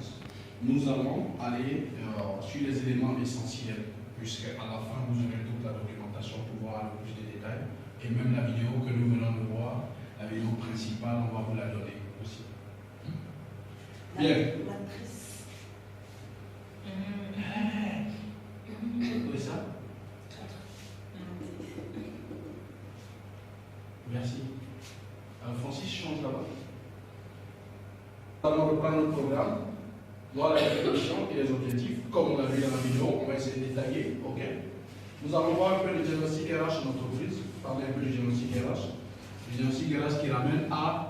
séance, nous allons aller sur les éléments essentiels, puisqu'à la fin, vous aurez toute la documentation pour voir le plus de détails, et même la vidéo que nous venons de voir, la vidéo principale, on va vous la donner aussi. Bien. Vous ça? Merci. Francis, change là-bas. Nous allons reprendre notre programme, voir la définition et les objectifs. Comme on l'a vu dans la vidéo, on va essayer de détailler. Ok. Nous allons voir un peu le diagnostic RH en entreprise, parler un peu du diagnostic RH. Le diagnostic RH qui ramène à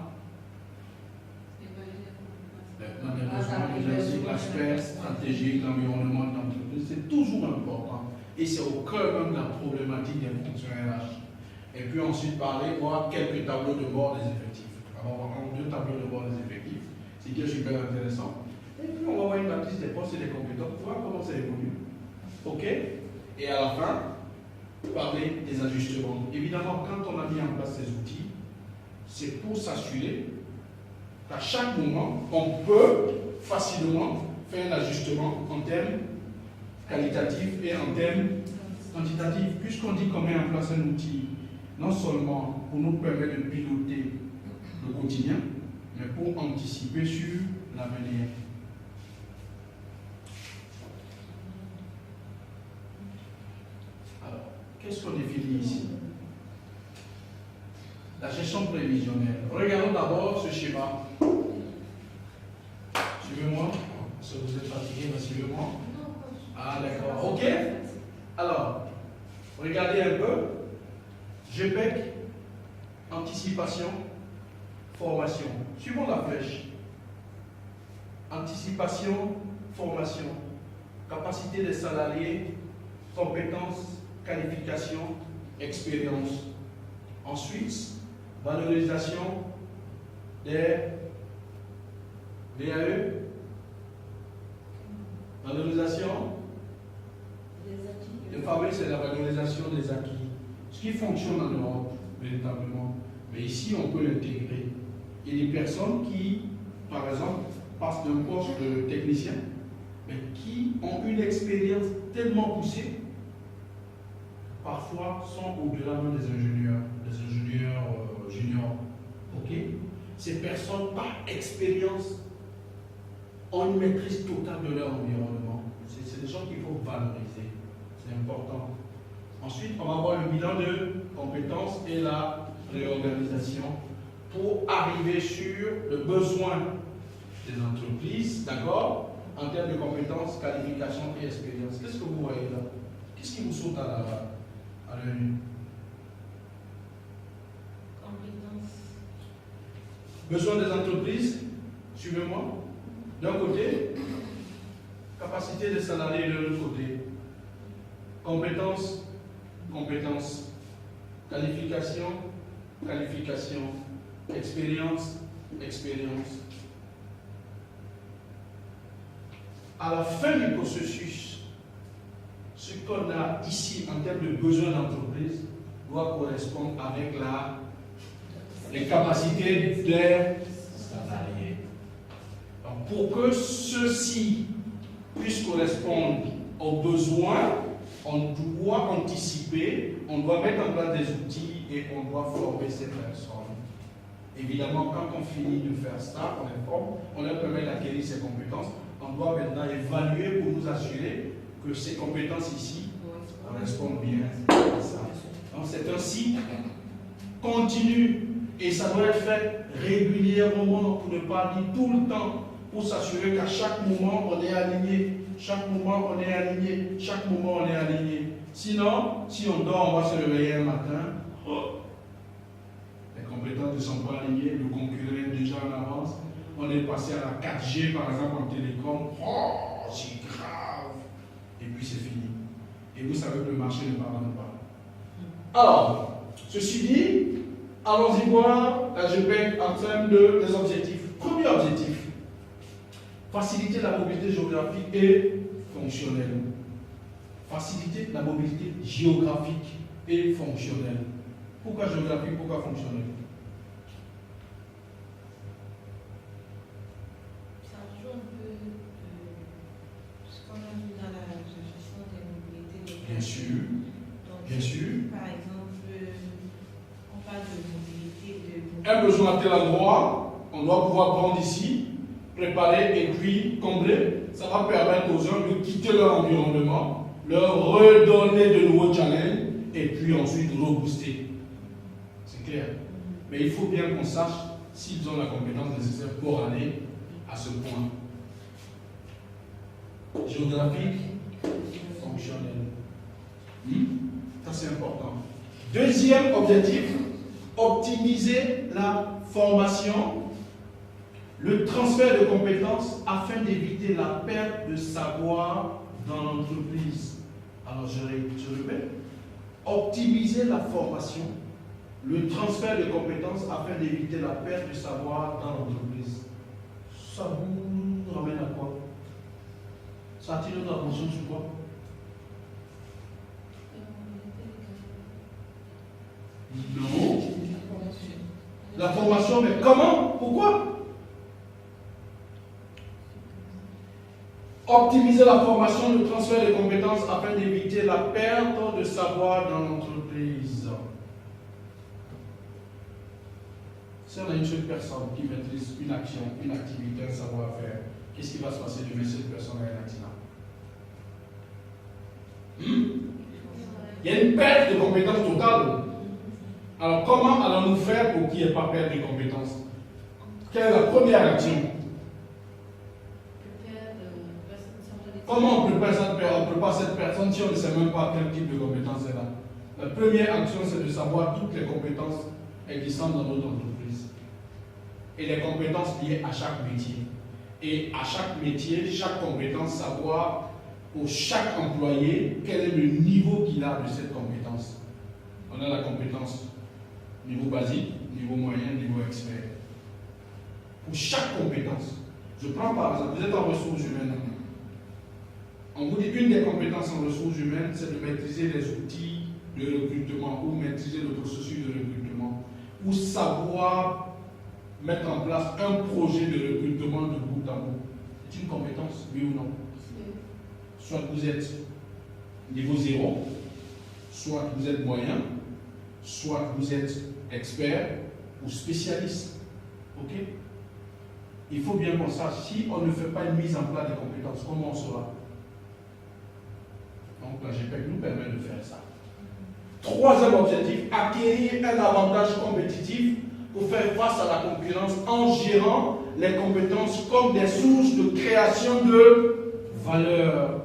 l'aspect stratégique, l'environnement de l'entreprise, c'est toujours important. Et c'est au cœur même de la problématique des fonctions RH. Et puis ensuite parler, voir quelques tableaux de bord des effectifs. Alors on va voir 2 tableaux de bord des effectifs, ce qui est super intéressant. Et puis on va voir une matrice des postes et des compétences pour voir comment ça évolue. Ok? Et à la fin, parler des ajustements. Évidemment, quand on a mis en place ces outils, c'est pour s'assurer qu'à chaque moment, on peut facilement faire un ajustement en termes qualitatifs et en termes quantitatifs. Puisqu'on dit qu'on met en place un outil, non seulement pour nous permettre de piloter le quotidien, mais pour anticiper sur l'avenir. Alors, qu'est-ce qu'on définit ici? La gestion prévisionnelle. Regardons d'abord ce schéma. Suivez-moi. Si vous êtes fatigué, suivez-moi. Ah, d'accord. OK. Alors, regardez un peu. GPEC, anticipation, formation. Suivons la flèche. Anticipation, formation. Capacité des salariés, compétences, qualification, expérience. Ensuite, valorisation des VAE, valorisation des fameux, c'est la valorisation des acquis. Ce qui fonctionne en Europe, véritablement. Mais ici, on peut l'intégrer. Il y a des personnes qui, par exemple, passent d'un poste de technicien, mais qui ont une expérience tellement poussée, parfois sont au-delà même des ingénieurs juniors. Ok? Ces personnes, par expérience, ont une maîtrise totale de leur environnement. C'est des gens qu'il faut valoriser. C'est important. Ensuite, on va voir le bilan de compétences et la réorganisation pour arriver sur le besoin des entreprises, d'accord, en termes de compétences, qualifications et expérience. Qu'est-ce que vous voyez là? Qu'est-ce qui vous saute à l'œil? Compétences. Besoin des entreprises, suivez-moi. D'un côté, capacité des salariés de l'autre côté. Compétences, qualification, expérience. À la fin du processus, ce qu'on a ici en termes de besoins d'entreprise doit correspondre avec les capacités des salariés. Donc, pour que ceux-ci puissent correspondre aux besoins, on doit anticiper, on doit mettre en place des outils et on doit former ces personnes. Évidemment, quand on finit de faire ça, on les forme, on leur permet d'acquérir ces compétences. On doit maintenant évaluer pour nous assurer que ces compétences ici correspondent bien à ça. Donc c'est un cycle continu et ça doit être fait régulièrement pour ne pas dire tout le temps, pour s'assurer qu'à chaque moment on est aligné. Chaque moment on est aligné, chaque moment on est aligné. Sinon, si on dort, on va se réveiller un matin, les compétences ne sont pas alignées, le concurrent est déjà en avance. On est passé à la 4G par exemple en télécom, c'est grave, et puis c'est fini. Et vous savez que le marché ne pardonne pas. Alors, ceci dit, allons-y voir la GPEC en termes des objectifs. Premier objectif, faciliter la mobilité géographique et fonctionnelle. Faciliter la mobilité géographique et fonctionnelle. Pourquoi géographique, pourquoi fonctionnelle? Ça joue un peu Bien sûr. Donc, Bien sûr. Par exemple, on parle de mobilité, Un besoin à tel endroit, on doit pouvoir prendre ici, préparer et puis combler. Ça va permettre aux gens de quitter leur environnement, leur redonner de nouveaux challenges et puis ensuite rebooster. C'est clair. Mais il faut bien qu'on sache s'ils ont la compétence nécessaire pour aller à ce point. Géographique, fonctionnel. Ça c'est important. Deuxième objectif, optimiser la formation, le transfert de compétences afin d'éviter la perte de savoir dans l'entreprise. Alors je répète, optimiser la formation, le transfert de compétences afin d'éviter la perte de savoir dans l'entreprise. Ça vous ramène à quoi? Ça attire notre attention sur quoi? Non. La formation, mais comment? Pourquoi? Optimiser la formation, le transfert de compétences afin d'éviter la perte de savoir dans l'entreprise. Si on a une seule personne qui maîtrise une action, une activité, un savoir-faire, qu'est-ce qui va se passer demain si cette personne a un accident? Il y a une perte de compétences totale. Alors comment allons-nous faire pour qu'il n'y ait pas perte de compétences? Quelle est la première action? Comment on prépare cette personne si on ne sait même pas quel type de compétences elle a? La première action, c'est de savoir toutes les compétences existantes dans notre entreprise. Et les compétences liées à chaque métier. Et à chaque métier, chaque compétence, savoir pour chaque employé quel est le niveau qu'il a de cette compétence. On a la compétence niveau basique, niveau moyen, niveau expert. Pour chaque compétence. Je prends par exemple, vous êtes en ressources humaines. On vous dit une des compétences en ressources humaines, c'est de maîtriser les outils de recrutement ou maîtriser le processus de recrutement ou savoir mettre en place un projet de recrutement de bout en bout. C'est une compétence, oui ou non? Soit vous êtes niveau 0, soit vous êtes moyen, soit vous êtes expert ou spécialiste. Ok? Il faut bien qu'on sache, si on ne fait pas une mise en place des compétences, comment on sera? Donc la GPEC nous permet de faire ça. Troisième objectif, acquérir un avantage compétitif pour faire face à la concurrence en gérant les compétences comme des sources de création de valeur.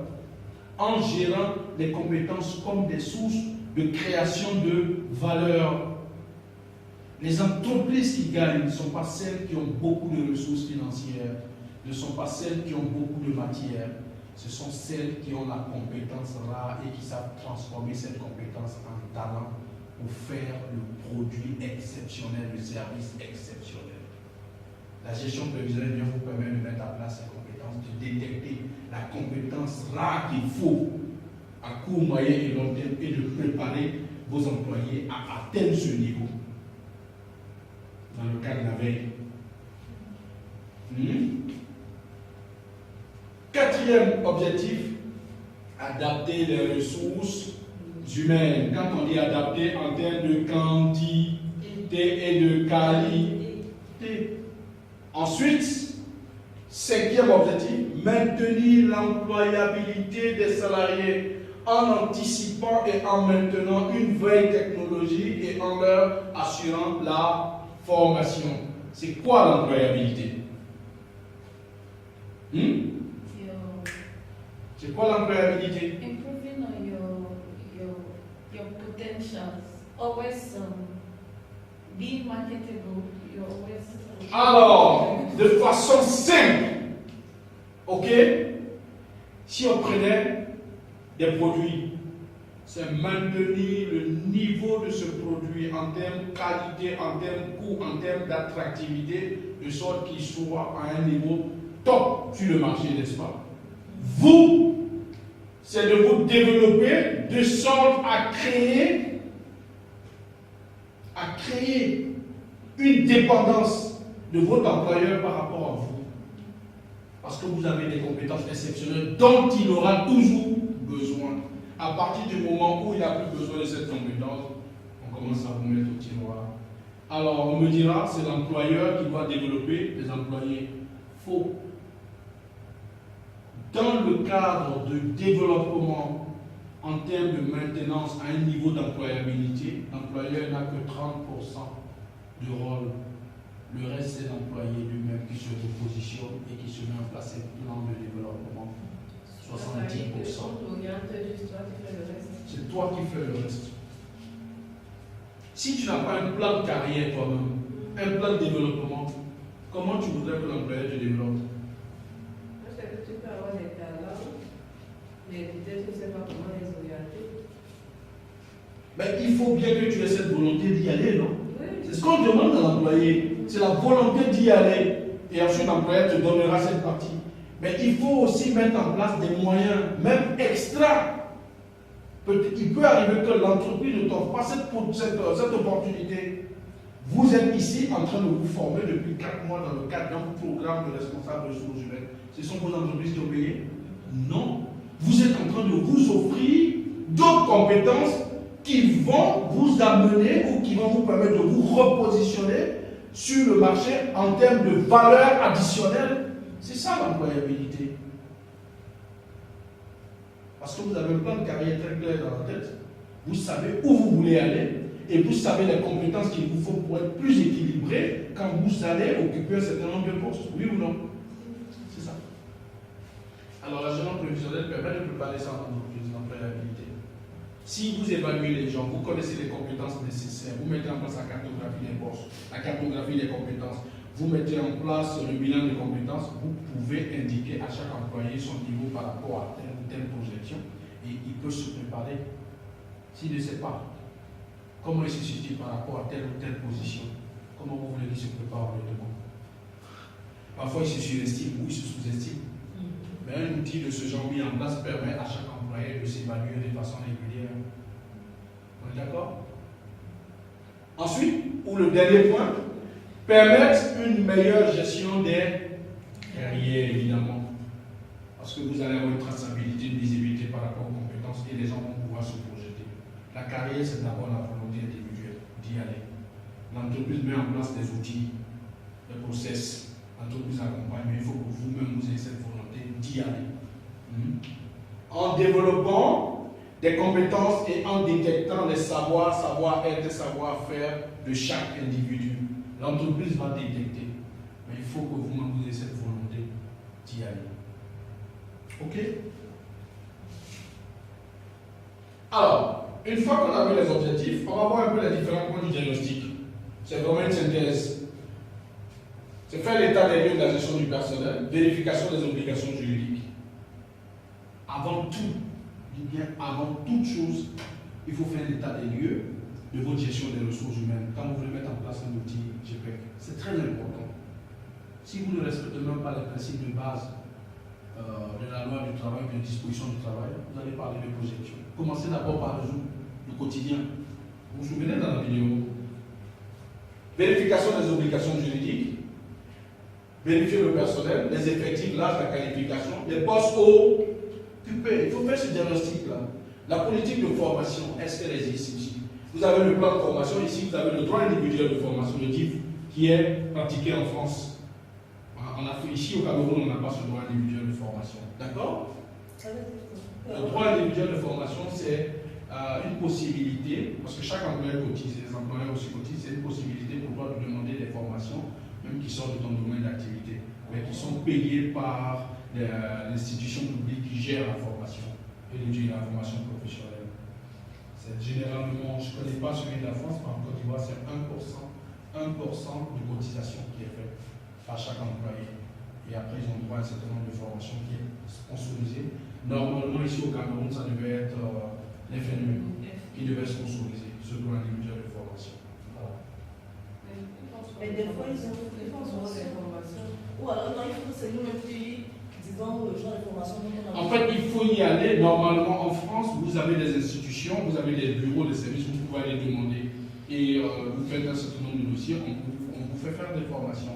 En gérant les compétences comme des sources de création de valeur. Les entreprises qui gagnent ne sont pas celles qui ont beaucoup de ressources financières, ne sont pas celles qui ont beaucoup de matière. Ce sont celles qui ont la compétence rare et qui savent transformer cette compétence en talent pour faire le produit exceptionnel, le service exceptionnel. La gestion prévisionnelle vient vous permettre de mettre en place ces compétences, de détecter la compétence rare qu'il faut à court, moyen et long terme et de préparer vos employés à atteindre ce niveau. Dans le cadre de la veille. Quatrième objectif, adapter les ressources humaines. Quand on dit adapter en termes de quantité et de qualité. Ensuite, cinquième objectif, maintenir l'employabilité des salariés en anticipant et en maintenant une veille technologique et en leur assurant la formation. C'est quoi l'employabilité? C'est quoi l'employabilité? Improving on your potentials. Always being marketable. You're always. Alors, de façon simple, ok? Si on prenait des produits, c'est maintenir le niveau de ce produit en termes de qualité, en termes de coût, en termes d'attractivité, de sorte qu'il soit à un niveau top sur le marché, n'est-ce pas? Vous, c'est de vous développer de sorte à créer une dépendance de votre employeur par rapport à vous. Parce que vous avez des compétences exceptionnelles dont il aura toujours besoin. À partir du moment où il n'a plus besoin de cette compétence, on commence à vous mettre au tiroir. Alors, on me dira, c'est l'employeur qui va développer les employés. Faux. Dans le cadre de développement en termes de maintenance à un niveau d'employabilité, l'employeur n'a que 30% de rôle. Le reste, c'est l'employé lui-même qui se repositionne et qui se met en place un plan de développement. 70%. C'est toi qui fais le reste. Si tu n'as pas un plan de carrière toi-même, un plan de développement, comment tu voudrais que l'employeur te développe? Parce que tu peux avoir des talents, mais peut-être que tu ne sais pas comment les orienter. Mais il faut bien que tu aies cette volonté d'y aller, non? Oui. C'est ce qu'on demande à l'employé. C'est la volonté d'y aller. Et ensuite, l'employeur te donnera cette partie. Mais il faut aussi mettre en place des moyens, même extra. Il peut arriver que l'entreprise ne t'offre pas cette opportunité. Vous êtes ici en train de vous former depuis 4 mois dans le cadre d'un programme de responsable de ressources humaines. Ce sont vos entreprises qui ont payé? Non. Vous êtes en train de vous offrir d'autres compétences qui vont vous amener ou qui vont vous permettre de vous repositionner sur le marché en termes de valeur additionnelle. C'est ça l'employabilité. Parce que vous avez un plan de carrière très clair dans la tête. Vous savez où vous voulez aller et vous savez les compétences qu'il vous faut pour être plus équilibré quand vous allez occuper un certain nombre de postes. Oui ou non? C'est ça. Alors la gérance prévisionnelle permet de préparer ça en entreprise, l'employabilité. Si vous évaluez les gens, vous connaissez les compétences nécessaires, vous mettez en place la cartographie des postes, la cartographie des compétences, vous mettez en place le bilan des compétences, vous pouvez indiquer à chaque employé son niveau par rapport à telle ou telle projection et il peut se préparer. S'il ne sait pas comment il se situe par rapport à telle ou telle position, comment vous voulez qu'il se prépare honnêtement? Parfois il se surestime ou il se sous-estime. Mais un outil de ce genre mis en place permet à chaque employé de s'évaluer de façon régulière. On est d'accord? Ensuite, ou le dernier point, permettre une meilleure gestion des carrières, évidemment. Parce que vous allez avoir une traçabilité, une visibilité par rapport aux compétences et les gens vont pouvoir se projeter. La carrière, c'est d'abord la volonté individuelle d'y aller. L'entreprise met en place des outils, des process. L'entreprise accompagne, mais il faut que vous-même vous ayez cette volonté d'y aller. En développant des compétences et en détectant les savoirs, savoir-être, savoir-faire de chaque individu. L'entreprise va détecter, mais il faut que vous-même vous ayez cette volonté d'y aller. Ok? Alors, une fois qu'on a vu les objectifs, on va voir un peu les différents points du diagnostic. C'est vraiment une synthèse. C'est faire l'état des lieux de la gestion du personnel, vérification des obligations juridiques. Avant tout, avant toute chose, il faut faire l'état des lieux de votre gestion des ressources humaines quand vous voulez mettre en place un outil GPEC. C'est très important. Si vous ne respectez même pas les principes de base de la loi du travail, des dispositions du travail, vous allez parler de projection. Commencez d'abord par résoudre le quotidien. Vous vous souvenez dans la vidéo? Vérification des obligations juridiques, vérifier le personnel, les effectifs, l'âge, la qualification, les postes occupés. Il faut faire ce diagnostic-là. La politique de formation, est-ce qu'elle existe ici? Vous avez le plan de formation, ici vous avez le droit individuel de formation, le DIF, qui est pratiqué en France. En Afrique, ici au Cameroun, on n'a pas ce droit individuel de formation. D'accord? Le droit individuel de formation, c'est une possibilité, parce que chaque employeur cotise, les employeurs aussi cotisent, c'est une possibilité pour toi de demander des formations, même qui sortent de ton domaine d'activité, mais qui sont payées par l'institution publique qui gère la formation, et la formation professionnelle. C'est généralement, je ne connais pas celui de la France, mais en Côte d'Ivoire, c'est 1% de cotisation qui est faite par chaque employé. Et après, ils ont droit à un certain nombre de formations qui est sponsorisée. Normalement, ici au Cameroun, ça devait être l'FNE qui devait sponsoriser ce droit individuel de formation. Voilà. Mais des fois, ils ont des formations. Ou alors, non, il faut que c'est nous-mêmes qui disons le genre de formation. En fait, il faut y aller. Normalement, en France, vous avez des institutions, vous avez des bureaux, des services où vous pouvez aller demander. Et vous faites un certain nombre de dossiers, on vous fait faire des formations.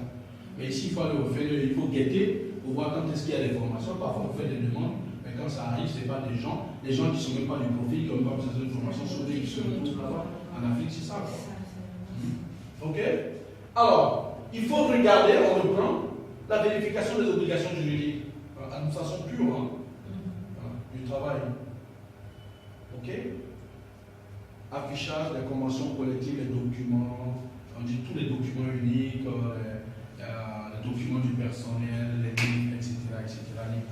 Mais ici, il faut aller il faut guetter pour voir quand est-ce qu'il y a des formations. Parfois, on fait des demandes. Mais quand ça arrive, ce n'est pas des gens qui ne sont même pas du profil, qui n'ont pas besoin d'une formation sur des qui se retrouvent là-bas. En Afrique, c'est ça. Ok? Alors, il faut regarder, on reprend, la vérification des obligations juridiques. Administration pure, du travail. Ok? Affichage des conventions collectives, les documents, on dit tous les documents uniques, les documents du personnel, les livres, etc. Il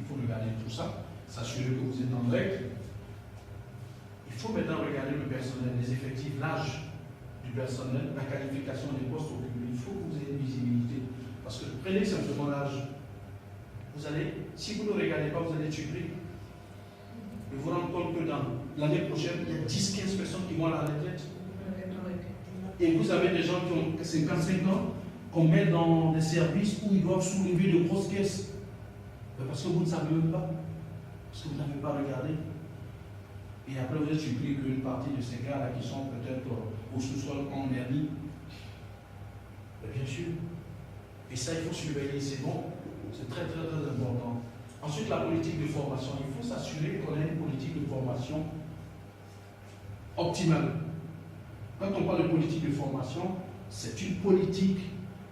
faut regarder tout ça, s'assurer que vous êtes en règle. Il faut maintenant regarder le personnel, les effectifs, l'âge du personnel, la qualification des postes occupés. Il faut que vous ayez une visibilité. Parce que prenez simplement l'âge. Vous allez, si vous ne regardez pas, vous allez être surpris. Et vous rendez compte que dans l'année prochaine, il y a 10-15 personnes qui vont à la retraite. Et vous avez des gens qui ont 55 ans, qu'on met dans des services où ils doivent soulever de grosses caisses. Parce que vous ne savez même pas. Parce que vous n'avez pas regardé. Et après, vous êtes surpris qu'une partie de ces gars-là qui sont peut-être au sous-sol en vernis. Bien sûr. Et ça, il faut surveiller. C'est bon. C'est très, très, très important. Ensuite, la politique de formation. Il faut s'assurer qu'on ait une politique de formation optimale. Quand on parle de politique de formation, c'est une politique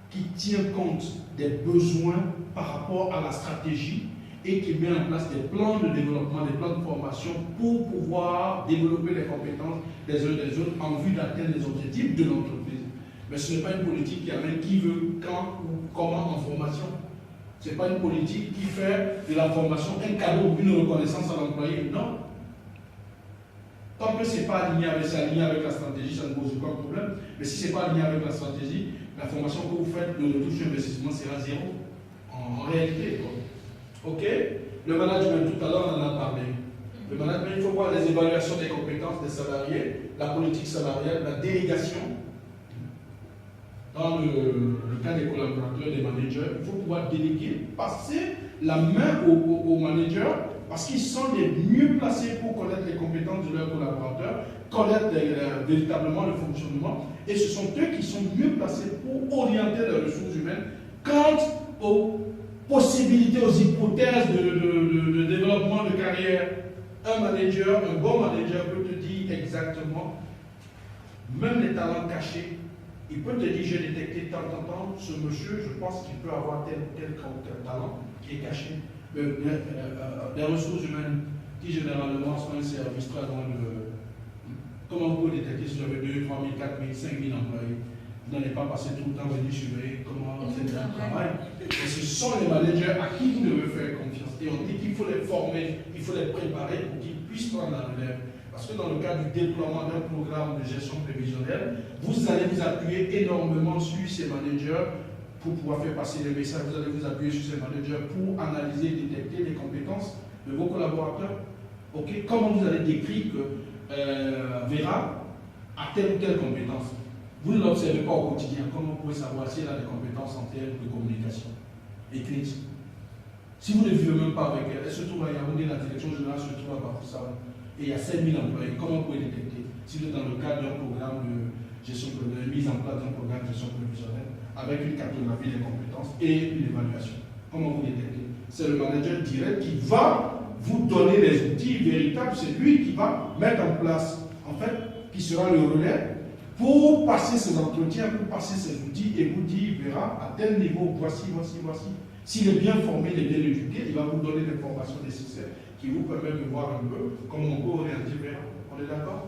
qui tient compte des besoins par rapport à la stratégie et qui met en place des plans de développement, des plans de formation pour pouvoir développer les compétences des uns des autres en vue d'atteindre les objectifs de l'entreprise. Mais ce n'est pas une politique qui amène qui veut, quand ou comment en formation. Ce n'est pas une politique qui fait de la formation un cadeau ou une reconnaissance à l'employé. Non. Tant que ce n'est pas aligné avec la stratégie, ça ne pose aucun problème. Mais si ce n'est pas aligné avec la stratégie, la formation que vous faites, le retour sur investissement sera zéro. En réalité, quoi. Ok? Le management, tout à l'heure, on en a parlé. Le management, il faut voir les évaluations des compétences des salariés, la politique salariale, la délégation. Dans le cas des collaborateurs, des managers, il faut pouvoir déléguer, passer la main aux managers parce qu'ils sont les mieux placés pour connaître les compétences de leurs collaborateurs, connaître véritablement le fonctionnement, et ce sont eux qui sont mieux placés pour orienter les ressources humaines quant aux possibilités, aux hypothèses de développement de carrière. Un manager, un bon manager peut te dire exactement, même les talents cachés. Il peut te dire, j'ai détecté tant, ce monsieur, je pense qu'il peut avoir tel talent qui est caché. Les ressources humaines, qui généralement sont un service très loin de... Comment vous pouvez détecter si vous avez 2 000, 3 000, 4 000, 5 000 employés? Vous n'allez pas passer tout le temps venir surveiller comment c'est un travail. Et ce sont les managers à qui vous devez faire confiance. Et on dit qu'il faut les former, il faut les préparer pour qu'ils puissent prendre la relève. Parce que dans le cadre du déploiement d'un programme de gestion prévisionnelle, vous allez vous appuyer énormément sur ces managers pour pouvoir faire passer les messages. Vous allez vous appuyer sur ces managers pour analyser et détecter les compétences de vos collaborateurs. Okay? Comment vous allez décrire que Vera a telle ou telle compétence? Vous ne l'observez pas au quotidien. Comment vous pouvez savoir si elle a des compétences en termes de communication écrite? Si vous ne vivez même pas avec elle, elle se trouve à Yaoundé, la direction générale se trouve à Bafoussam. Et il y a 5 000 employés. Comment vous pouvez détecter? Si vous êtes dans le cadre d'un programme de gestion prévisionnelle, mise en place d'un programme de gestion prévisionnelle, avec une cartographie des compétences et une évaluation. Comment vous détectez? C'est le manager direct qui va vous donner les outils véritables. C'est lui qui va mettre en place, en fait, qui sera le relais pour passer ces entretiens, pour passer ces outils et vous dire, il verra à tel niveau, voici. S'il est bien formé, il est bien éduqué, il va vous donner les formations nécessaires qui vous permettent de voir un peu comment on peut orienter vers. On est d'accord?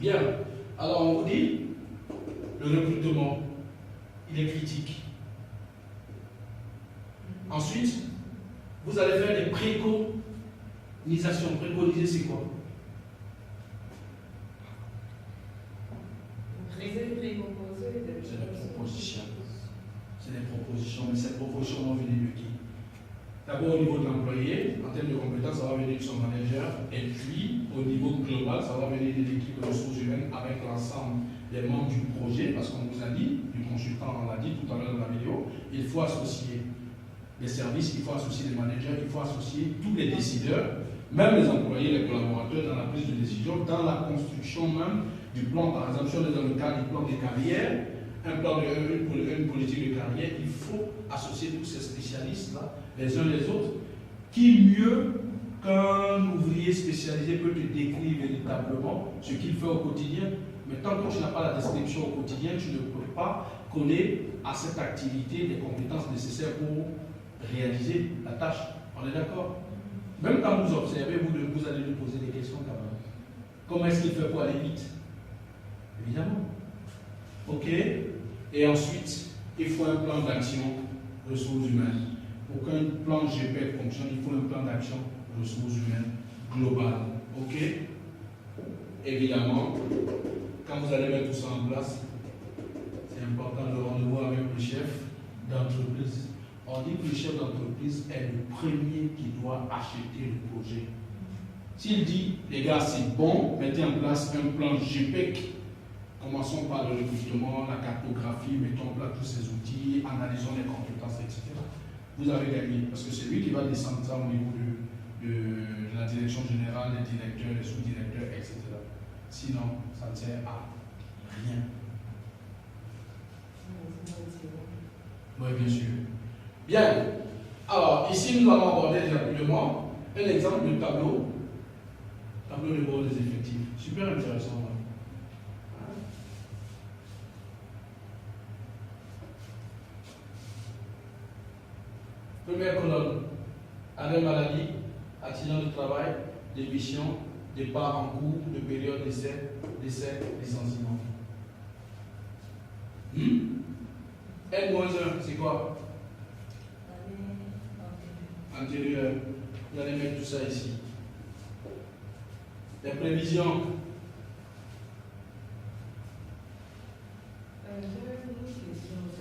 Bien. Alors on vous dit, le recrutement, il est critique. Ensuite, vous allez faire des préconisations. Préconiser, c'est quoi? C'est des propositions. C'est des propositions, mais ces propositions vont venir de qui? D'abord au niveau de l'employé, en termes de compétences, ça va venir de son manager, et puis au niveau global, ça va venir de l'équipe de ressources humaines avec l'ensemble des membres du projet, parce qu'on vous a dit, du consultant, on l'a dit tout à l'heure dans la vidéo, il faut associer les services, il faut associer les managers, il faut associer tous les décideurs, même les employés, les collaborateurs dans la prise de décision, dans la construction même du plan, par exemple, si on est dans le cadre du plan de carrière, une politique de carrière, il faut associer tous ces spécialistes-là, les uns les autres, Qui mieux qu'un ouvrier spécialisé peut te décrire véritablement ce qu'il fait au quotidien? Mais tant que tu n'as pas la description au quotidien, tu ne peux pas coller à cette activité les compétences nécessaires pour réaliser la tâche. On est d'accord? Même quand vous observez, vous allez lui poser des questions quand même. Comment est-ce qu'il fait pour aller vite? Évidemment. Ok? Et ensuite, il faut un plan d'action ressources humaines. Pour qu'un plan GPEC fonctionne, il faut un plan d'action ressources humaines global. Ok? Évidemment, quand vous allez mettre tout ça en place, c'est important de rendez-vous avec le chef d'entreprise. On dit que le chef d'entreprise est le premier qui doit acheter le projet. S'il dit, les gars, c'est bon, mettez en place un plan GPEC. Commençons par le recrutement, la cartographie, mettons en place tous ces outils, analysons les compétences, etc. Vous avez gagné, parce que c'est lui qui va descendre ça au niveau de la direction générale, des directeurs, des sous-directeurs, etc. Sinon, ça ne sert à rien. Oui, bien sûr. Bien. Alors, ici, nous allons aborder rapidement un exemple de tableau. Tableau de bord des effectifs. Super intéressant. Première colonne, arrêt maladie, accident de travail, démission, départ en cours de période d'essai, licenciement. N-1, c'est quoi? Antérieur. Vous allez mettre tout ça ici. Les prévisions.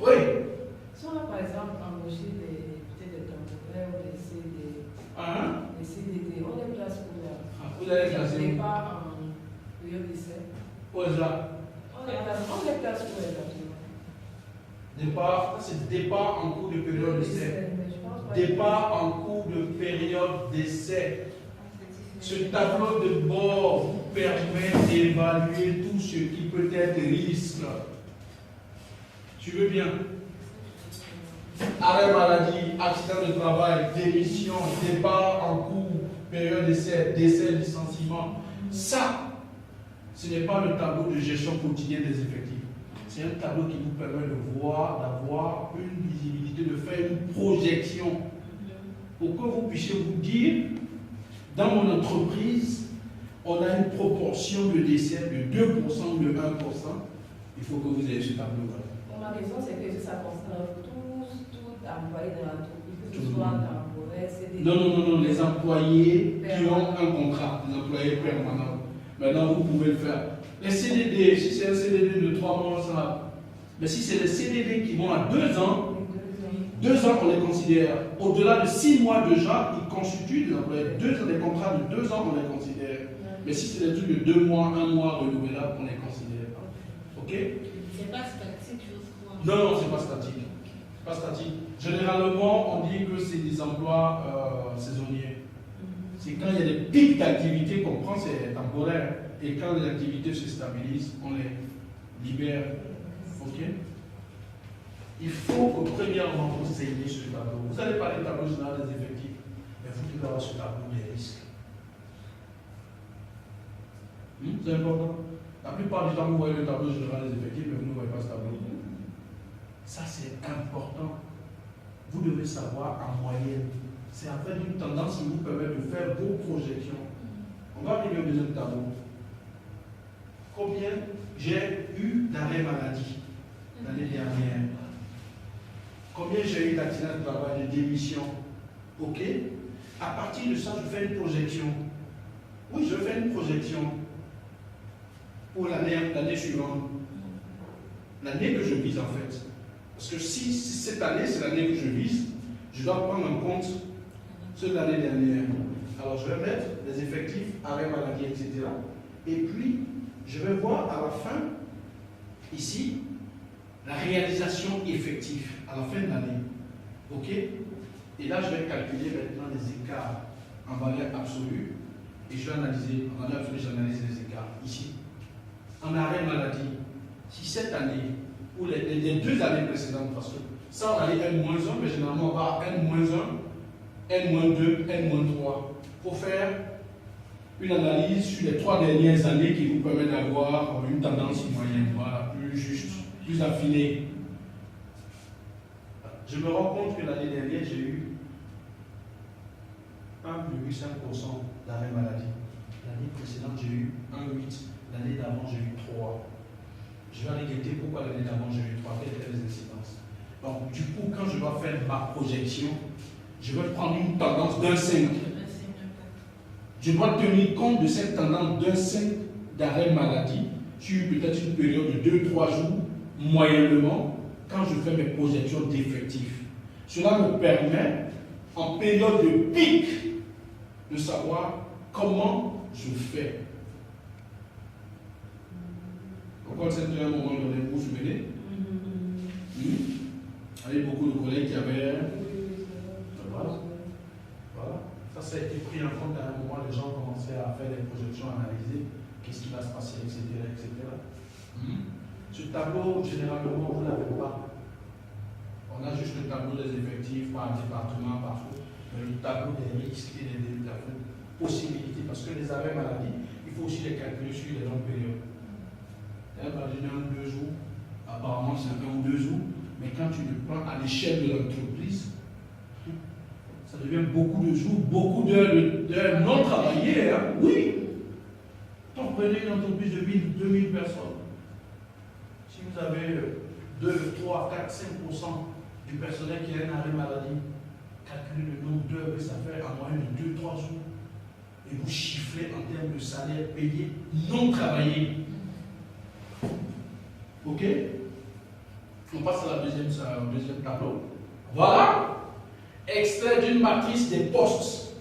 Oui. Si on a par exemple embauché des temporaires ou des CDD, on les place où là? Vous allez placer où? Départ en période d'essai. Où est-ce là? On les place où exactement? Départ, c'est départ en cours de période d'essai. Départ en cours de période d'essai. Ce tableau de bord vous permet d'évaluer tout ce qui peut être risque. Tu veux bien? Arrêt maladie, accident de travail, démission, départ en cours, période d'essai, licenciement. Ça, ce n'est pas le tableau de gestion quotidienne des effectifs. C'est un tableau qui vous permet de voir, d'avoir une visibilité, de faire une projection pour que vous puissiez vous dire, dans mon entreprise, on a une proportion de décès de 2% ou de 1%. Il faut que vous ayez ce tableau-là. Ma question, c'est que ça concerne tout employé de l'entreprise, que ce soit temporaire, CDD. Non, les employés qui ont un contrat, les employés permanents. Maintenant, vous pouvez le faire. Les CDD, si c'est un CDD de 3 mois, ça va. Mais si c'est les CDD qui vont à 2 ans, 2 ans, on les considère. Au-delà de 6 mois déjà, ils constituent des employés. Des contrats de 2 ans, on les considère. Mais si c'est des trucs de 2 mois, 1 mois renouvelables, on les considère. Ok? C'est pas statique, je crois. Non, c'est pas statique. Pas statique. Généralement, on dit que c'est des emplois saisonniers. C'est quand il y a des pics d'activité qu'on prend, c'est temporaire. Et quand les activités se stabilisent, on les libère. Ok? Il faut que premièrement vous ayez ce tableau. Vous allez parler du tableau général des effectifs, mais vous devez avoir ce tableau des risques. C'est important. La plupart du temps, vous voyez le tableau général des effectifs, mais vous ne voyez pas ce tableau. Ça, c'est important. Vous devez savoir en moyenne. C'est en fait une tendance qui vous permet de faire vos projections. On va arriver au deuxième tableau. Combien j'ai eu d'arrêt maladie l'année dernière? Combien j'ai eu d'accidents de travail, de démission? Ok? À partir de ça, je fais une projection. Oui, je fais une projection pour l'année suivante. L'année que je vise en fait. Parce que si cette année, c'est l'année que je vise, je dois prendre en compte ceux de l'année dernière. Alors je vais mettre les effectifs, arrêt maladie, etc. Et puis, je vais voir à la fin, ici, la réalisation effective à la fin de l'année. Ok? Et là, je vais calculer maintenant les écarts en valeur absolue. Et je vais analyser, en valeur absolue, j'analyse les écarts ici. En arrêt maladie, si cette année, ou les 2 années précédentes, parce que ça, on a dit N-1, mais généralement, on va N-1, N-2, N-3, pour faire une analyse sur les 3 dernières années qui vous permet d'avoir une tendance moyenne, voilà, plus juste, plus affinée. Je me rends compte que l'année dernière, j'ai eu 1,5% d'arrêt maladie. L'année précédente, j'ai eu 1,8%. L'année d'avant, j'ai eu 3%. Je vais aller guetter pourquoi l'année d'avant, j'ai eu 3%. Quelles étaient les incidences? Donc, du coup, quand je dois faire ma projection, je vais prendre une tendance d'un 5. Je dois tenir compte de cette tendance d'un 5 d'arrêt maladie sur peut-être une période de 2-3 jours, moyennement, quand je fais mes projections d'effectifs. Cela me permet, en période de pic, de savoir comment je fais. Pourquoi c'était un moment donné, vous vous souvenez? Il y avait beaucoup de collègues qui avaient... Voilà. Ça a été pris en compte à un moment, les gens commençaient à faire des projections, à analyser qu'est-ce qui va se passer, etc. Ce tableau, généralement, vous ne l'avez pas. On a juste le tableau des effectifs par département, partout. Mais le tableau des risques et des possibilités, parce que les arrêts maladie, il faut aussi les calculer sur les longues périodes. Imaginez 1 ou 2 jours, apparemment c'est 1 ou 2 jours, mais quand tu le prends à l'échelle de l'entreprise, ça devient beaucoup de jours, beaucoup d'heures non travaillées. Hein? Oui. Quand vous prenez une entreprise de 2000 personnes, si vous avez 2, 3, 4, 5% du personnel qui a un arrêt maladie, calculez le nombre d'heures que ça fait en moyenne de 2-3 jours. Et vous chiffrez en termes de salaire payé non travaillé. Ok? On passe à la deuxième tableau. Voilà. Extrait d'une matrice des postes.